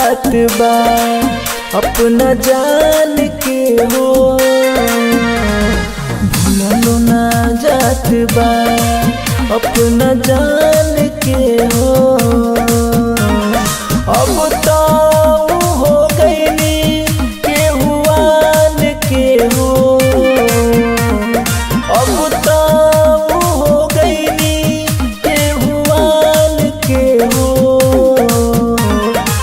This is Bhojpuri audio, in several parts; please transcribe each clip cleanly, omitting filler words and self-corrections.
जात बा अपना जान के हो, भूललो ना जात बा अपना जान के हो। अब तो हो गईनी केहुआन के हो, अब तो हो गईनी केहुआन के हो,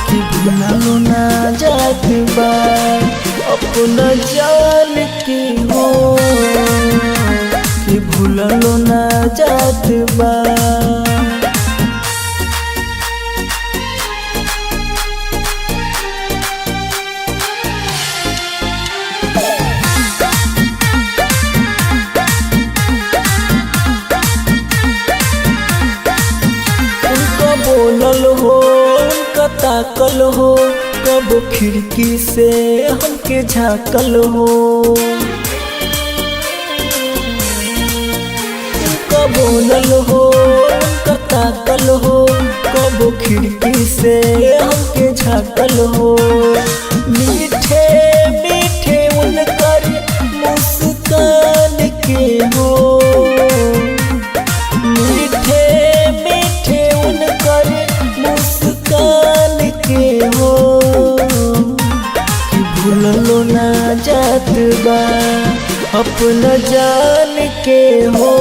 कि भूललो ना जात बा अपना जान के हो, कि भूललो ना जात बा। उनका बोलल हो उनका ताकल हो, कब खिड़की से हमके झाँकल हो। उनका बोलल हो उनका ताकल हो, कब खिड़की से हमके झाँकल हो। मीठे मीठे उनकर मुस्कान के हो, मीठे मीठे उनकर मुस्कान के हो, कि भूललो ना जात बा अपना जान के हो,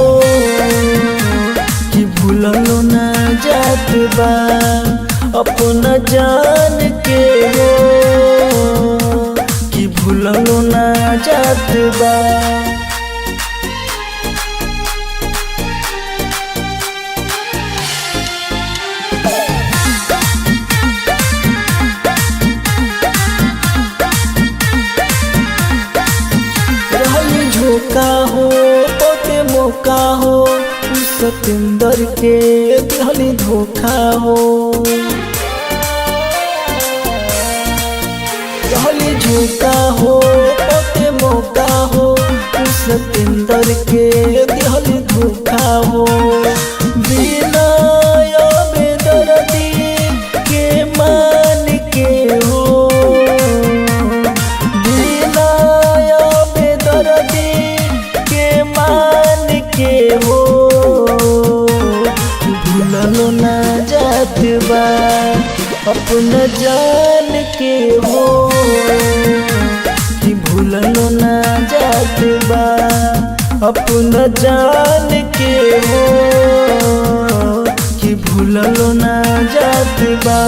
कि भूललो ना जात बा अपना जान के हो, कि भूललो ना जात बा। झोंका हो पोते मौका हो, सतेंदर के दिहली धोखा हो। दिहली झोंका हो पोते मौका हो, सतेंदर के दिहली धोखा हो। बिना बेदर्दी के मान के हो, बिना बेदर्दी के मान के हो, भूललो ना जात बा अपना जान के हो, कि भूललो ना जात बा अपना जान के हो, कि भूललो ना जात बा।